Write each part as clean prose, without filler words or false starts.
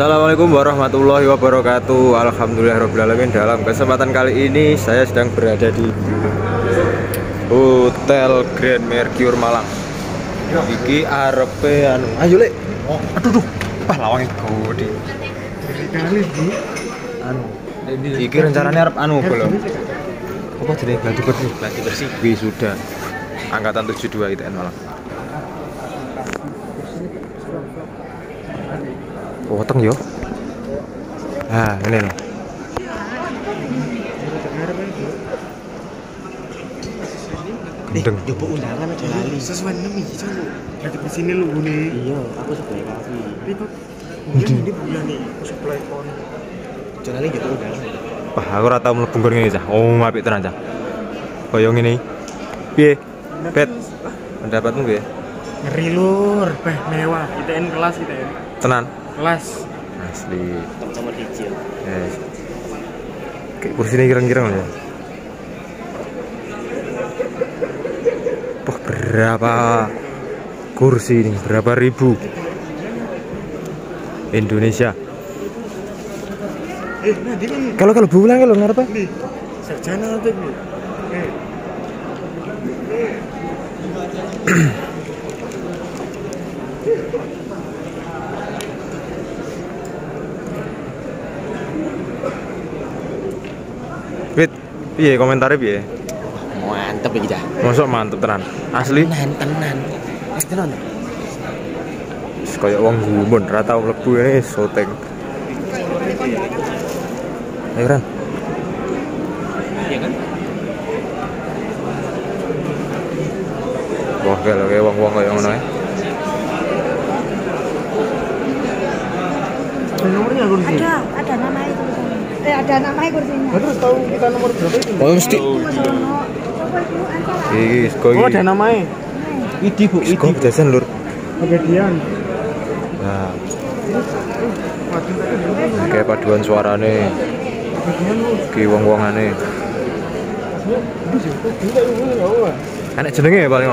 Assalamualaikum warahmatullahi wabarakatuh. Alhamdulillahirobbilalamin. Dalam kesempatan kali ini saya sedang berada di Hotel Grand Mercure Malang. Iki arepe anu. Ayo lek. Oh, aduh. Wah, lawange gede. Kali di Anu. Iki rencananya arep anu lho. Apa jenenge gladi bersih? Gladi bersih. Wisuda angkatan 72 ITN Malang. Potong yo. Nah, ini loh. Gendeng. coba undangan aja lali. Sesuai nemi coba. Lagi di sini lu nih. Iya, aku supply kafe. Mungkin ini bulan nih aku supply kon. Jangan coba undangan. Wah, aku ora tau mlebu ngene cah. Oh, apik tenan cah. Koyo ngene. Piye? Bet. Pendapatmu piye? Ngeri lur, mewah. ITN kelas ITN. Tenan. Kelas Asli. sama kecil. Kayak kursi ini kira-kira ya. Wah, berapa kursi ini? Berapa ribu? Indonesia. Nanti kan Kalau bulan kalau ngarep apa? nih. Sarjana tuh nih. Wit, piye komentarnya piye? Mantep iki dah. Masuk mantep tenan. Asli. Tenan. Tenan. Kayak wong gumun, ra tau mlebu ini syuting. Ayo Ran. Iya kan? Wah, kayak wong-wong kayak ngono ya. Nomornya kursi. Ada namanya tulisannya. Ada namanya kursinya. Terus tahu kita nomor berapa itu? Oh, mesti. Iki kok Oh, ada namanya. Idi Bu, Idi. kok jajan lur. Pembedian. Nah, kayak paduan suarane. Ki wong-wongane. Enak jenenge ya paling.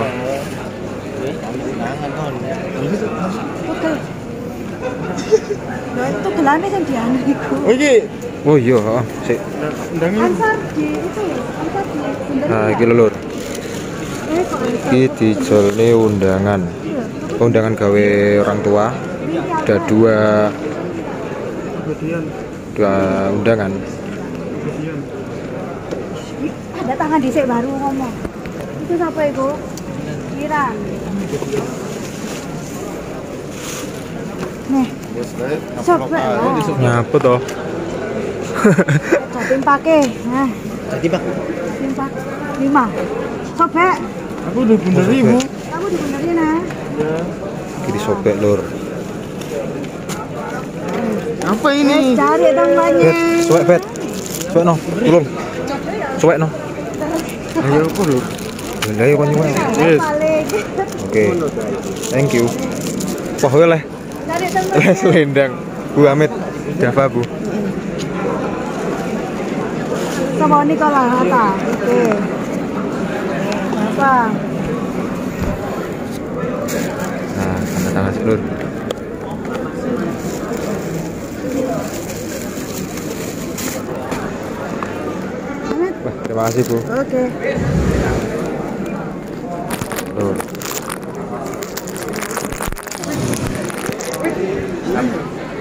Itu gelane kan dianu iku. Oh iki. Oh iya, heeh. Sik. Undangan. Ansar di itu, Ansar di bener. Nah, iki lho lur. Iki dijolne undangan. Undangan gawe orang tua. Ada dua undangan. Ada tangan dhisik baru ngomong. Itu siapa itu? Kiran. Nih. Coba lah. Nyapa toh? Cobain pakai. Nah, Jadi Pak. timpak 5. Sobek. Aku udah benerin Bu. Kamu dibenerin nah. Ya. Iki disobek lur. Apa ini? Cari tangannya. Bet, suwek bet. Suwek no, tulung. Suwek no. Ayo aku lho. Lah yo kon nyuwek. Yes. Balik. Oke. Thank you. Wah, oleh. Cari tangannya. Les lendang. Bu Amit. Dava Bu. Sama Nikola Hatta. Oke. Apa? Nah, tanda tangan sih lur. Wah, terima kasih Bu. Oke. Lur.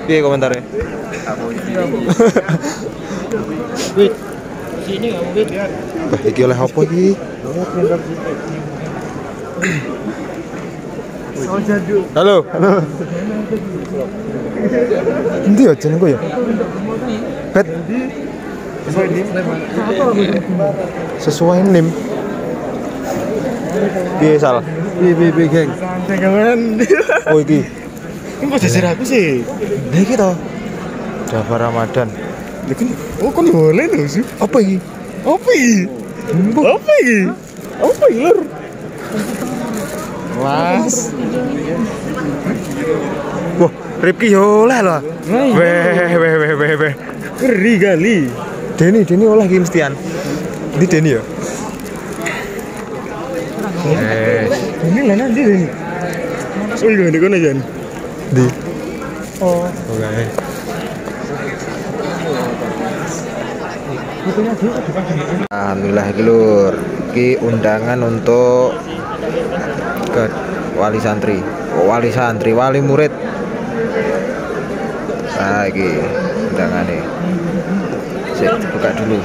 Piye komentarnya? Wait. Sini kamu wait. Wah, iki oleh apa iki? Soal jadul. Halo. Endi ya jenengku ya? Bet. Sesuai nim. Sesuai nim. Piye sal? Bi geng. Santai kawan. Oh iki. Ini kok jajar aku sih? Nah iki to. Dava Ramadan. Oh kan boleh loh sih. Apa iki? Apa ini? Apa ini? Apa ini lur? Mas. Wah, Ripki yo oleh lho. Weh. Ngeri kali. Deni oleh iki mestian. Ini Deni ya? Ini lah nanti ini. Oh iya, ini kan aja nih. Di. Oh. Oke. Alhamdulillah iki lur. Iki undangan untuk ke wali santri, wali murid. Nah, iki undangannya. Sik, buka dulu.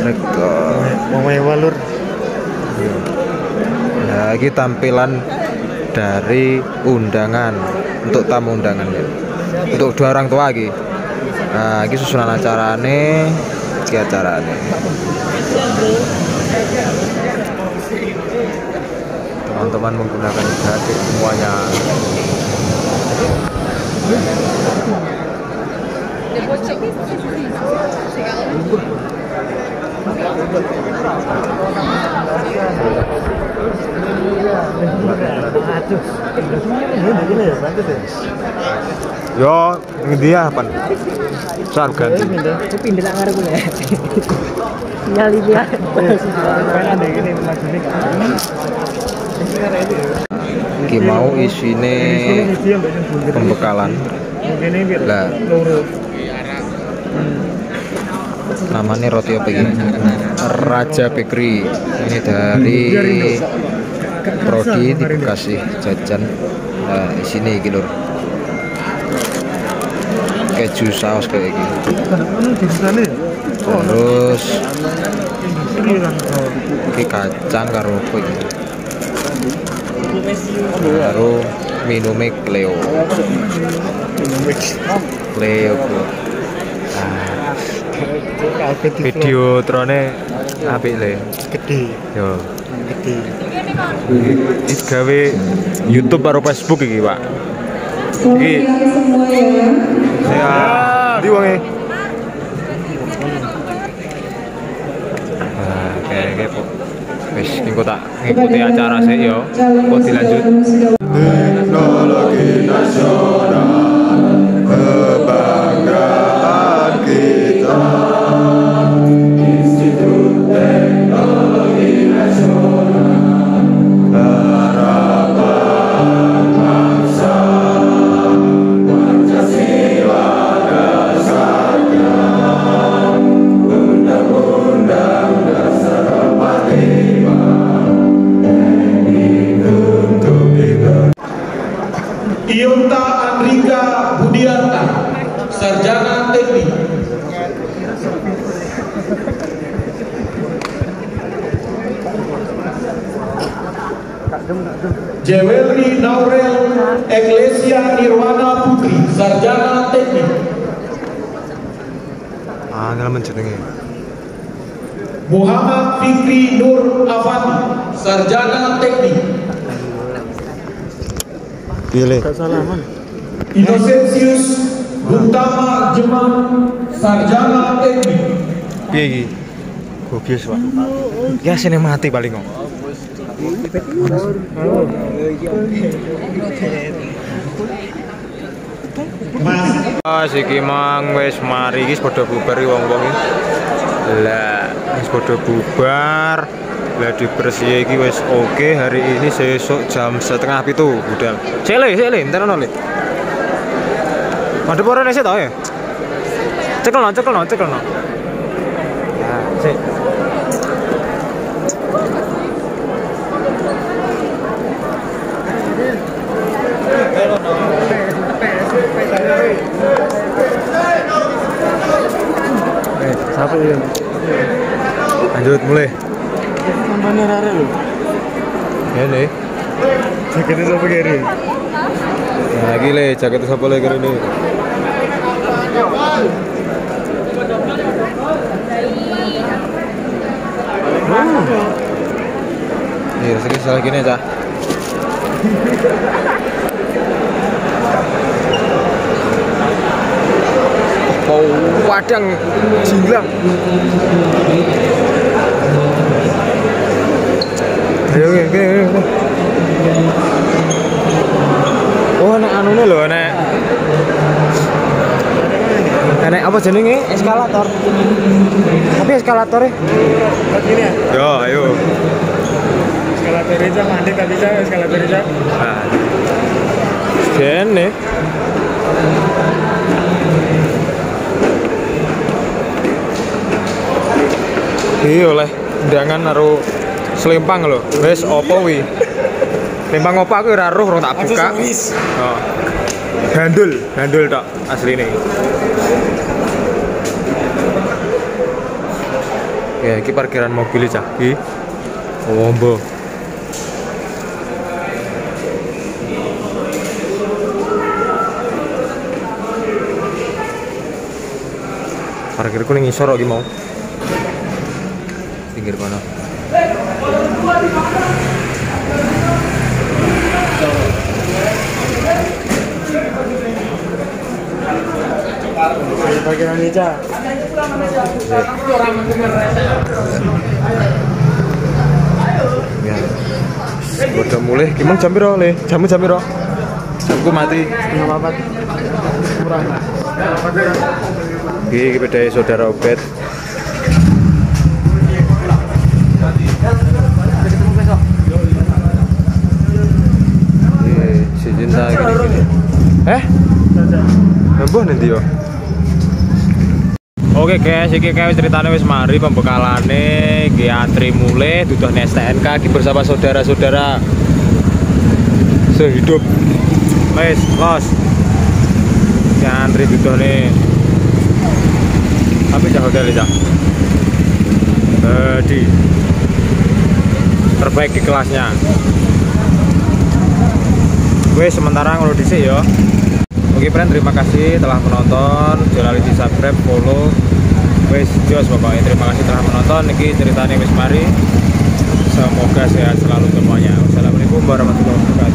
Rekor. Mau walur. Nah, ini tampilan dari undangan untuk tamu undangan ya. Untuk dua orang tua lagi. Nah, ini susunan acarane, iki acarane. Teman-teman menggunakan batik semuanya. Yo, dia apa? Sarap ganti. Aku pindah nang arep ya. Nyali dia. Iki mau isine pembekalan. Lah. Namanya roti apa ini? Raja Bakery. Ini dari Prodi dikasih jajan. Nah, isine iki lur. Keju saus kayak gini. Terus ini kacang karo apa iki? Baru minumnya Cleo. Cleo. Nah, video trone apik le. Gede. Yo. Gede. Iki gawe YouTube karo Facebook iki, Pak. Iki. Ya, di wonge. Nah, kayak wis engko tak ngikuti acara sik yo. Kok dilanjut. Teknologi nasional kebanggaan kita. Institut Teknologi Nasional harapan bangsa. Pancasila dasarnya, Undang-Undang Dasar 45 untuk kita. Iyunta Andrika Budiarta, Sarjana Teknik. Jewelry Naurel Eklesia Nirwana Putri, Sarjana Teknik. Ah, ngalaman jenenge. Muhammad Fikri Nur Afandi, Sarjana Teknik. Pilih. Innocentius Utama Jeman, Sarjana Teknik. Piye iki? Gobius, Pak. Ya sini mati paling kok. Iki mang wis mari iki padha bubar wong-wong iki. Lah, wis padha bubar. Lah dibersih iki wis oke. Hari ini sesuk jam 6:30 budal. Sik le, entar ono le. Madhep ora nesih to ya? Cekelno. Nah, sik. Siapa ya? Lanjut mulai. Sampai rare lho. Ini. Jaketnya siapa kiri? Nah, gile jaket siapa lagi ini? Iya, rasanya salah gini aja. Oh, wadang jinglang. Ayo, gini. Oh, nek anune lho, nek apa jenenge? Eskalator. Tapi eskalatornya Gini ya? yo, ayo. Eskalator aja mandek tak bisa eskalator aja. Nah. Gene. Iya oleh undangan karo selempang lho. Wis opo wi? Selempang opo aku ora roh tak buka. Oh. Gandul tok asline. Ya, iki parkiran mobil cah iki. Wombo. Parkirku ning ngisor iki mau. Pinggir kono. Parkiran meja. Ya. Udah mulai, gimana jam piro le? Jam piro? Jamku mati. 54. Kurang. Iki beda saudara Obet. Si cinta gini-gini. Mbah nanti yo. Oke guys, iki kayak ceritanya wis mari pembekalane, iki antri mulai duduh STNK iki bersama saudara-saudara sehidup. Wis, los. Si antri duduh nih. Tapi jangan hotel ya. Di terbaik di kelasnya. Gue sementara ngono dhisik ya. Oke friend, terima kasih telah menonton. Jangan lupa di subscribe, follow. Wes jos pokoknya terima kasih telah menonton. Niki ceritanya wis mari. Semoga sehat selalu semuanya. Wassalamualaikum warahmatullahi wabarakatuh.